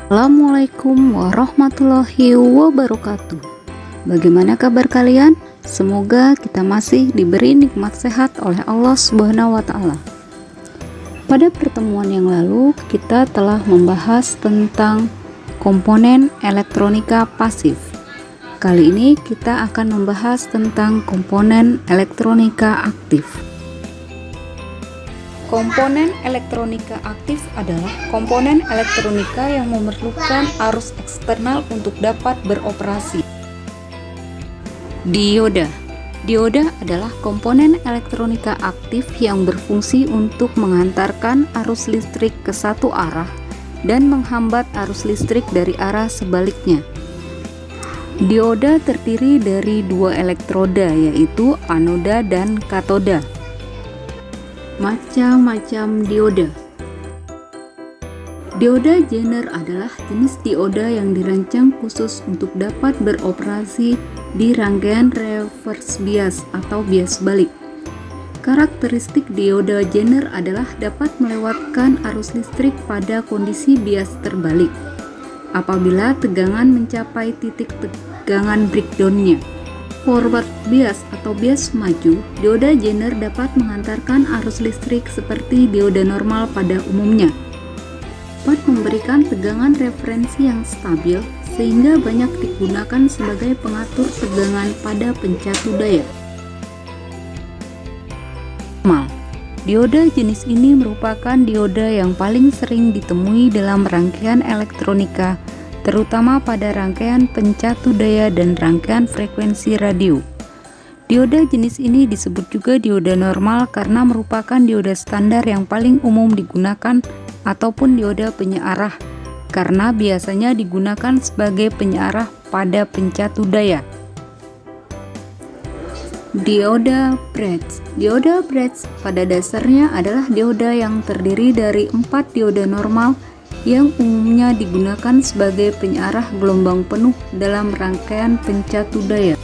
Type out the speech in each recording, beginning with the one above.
Assalamualaikum warahmatullahi wabarakatuh. Bagaimana kabar kalian? Semoga kita masih diberi nikmat sehat oleh Allah Subhanahu wa Ta'ala. Pada pertemuan yang lalu, kita telah membahas tentang komponen elektronika pasif. Kali ini kita akan membahas tentang komponen elektronika aktif. Komponen elektronika aktif adalah komponen elektronika yang memerlukan arus eksternal untuk dapat beroperasi. Dioda. Dioda adalah komponen elektronika aktif yang berfungsi untuk mengantarkan arus listrik ke satu arah dan menghambat arus listrik dari arah sebaliknya. Dioda terdiri dari dua elektroda, yaitu anoda dan katoda. Macam-macam dioda. Dioda Zener adalah jenis dioda yang dirancang khusus untuk dapat beroperasi di rangkaian reverse bias atau bias balik. Karakteristik dioda Zener adalah dapat melewatkan arus listrik pada kondisi bias terbalik apabila tegangan mencapai titik tegangan breakdown-nya. Forward bias atau bias maju, dioda Zener dapat mengantarkan arus listrik seperti dioda normal pada umumnya. Dapat memberikan tegangan referensi yang stabil sehingga banyak digunakan sebagai pengatur tegangan pada pencatu daya. Dioda jenis ini merupakan dioda yang paling sering ditemui dalam rangkaian elektronika, terutama pada rangkaian pencatu daya dan rangkaian frekuensi radio. Dioda jenis ini disebut juga dioda normal karena merupakan dioda standar yang paling umum digunakan ataupun dioda penyearah karena biasanya digunakan sebagai penyearah pada pencatu daya. Dioda bridge. Dioda bridge pada dasarnya adalah dioda yang terdiri dari 4 dioda normal yang umumnya digunakan sebagai penyearah gelombang penuh dalam rangkaian pencatu daya.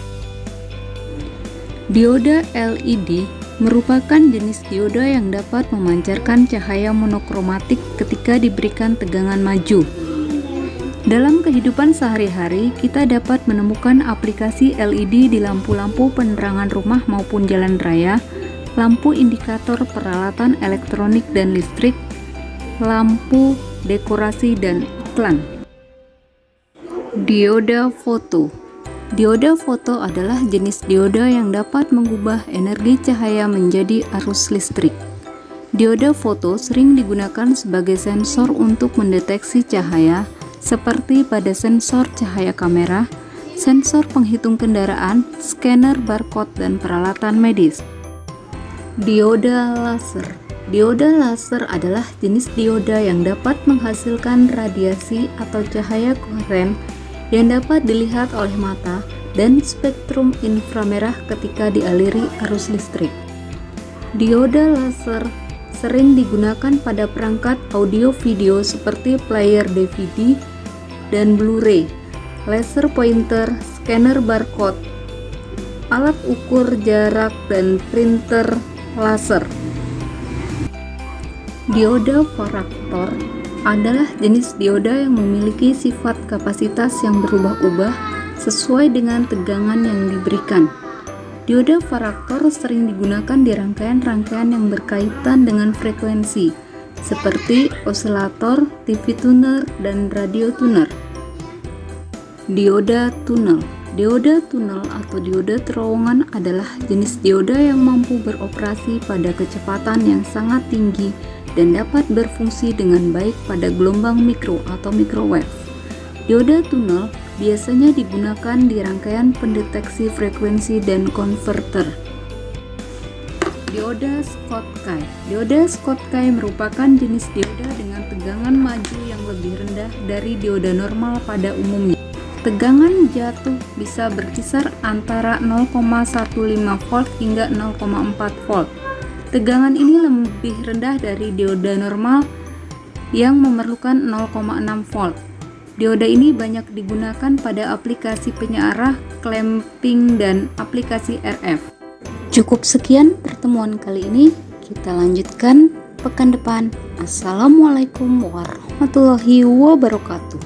Dioda LED merupakan jenis dioda yang dapat memancarkan cahaya monokromatik ketika diberikan tegangan maju. Dalam kehidupan sehari-hari, kita dapat menemukan aplikasi LED di lampu-lampu penerangan rumah maupun jalan raya, lampu indikator peralatan elektronik dan listrik, lampu dekorasi dan iklan. Dioda foto. Dioda foto adalah jenis dioda yang dapat mengubah energi cahaya menjadi arus listrik. Dioda foto sering digunakan sebagai sensor untuk mendeteksi cahaya, seperti pada sensor cahaya kamera, sensor penghitung kendaraan, scanner barcode, dan peralatan medis. Dioda laser. Dioda laser adalah jenis dioda yang dapat menghasilkan radiasi atau cahaya koheren yang dapat dilihat oleh mata dan spektrum inframerah ketika dialiri arus listrik. Dioda laser sering digunakan pada perangkat audio video seperti player DVD dan Blu-ray, laser pointer, scanner barcode, alat ukur jarak, dan printer laser. Dioda varaktor adalah jenis dioda yang memiliki sifat kapasitas yang berubah-ubah sesuai dengan tegangan yang diberikan. Dioda varaktor sering digunakan di rangkaian-rangkaian yang berkaitan dengan frekuensi, seperti osilator, TV tuner, dan radio tuner. Dioda tunnel. Dioda tunnel atau dioda terowongan adalah jenis dioda yang mampu beroperasi pada kecepatan yang sangat tinggi dan dapat berfungsi dengan baik pada gelombang mikro atau microwave. Dioda tunnel biasanya digunakan di rangkaian pendeteksi frekuensi dan konverter. Dioda Schottky. Dioda Schottky merupakan jenis dioda dengan tegangan maju yang lebih rendah dari dioda normal pada umumnya. Tegangan jatuh bisa berkisar antara 0,15 volt hingga 0,4 volt. Tegangan ini lebih rendah dari dioda normal yang memerlukan 0,6 volt. Dioda ini banyak digunakan pada aplikasi penyearah, clamping, dan aplikasi RF. Cukup sekian pertemuan kali ini, kita lanjutkan pekan depan. Assalamualaikum warahmatullahi wabarakatuh.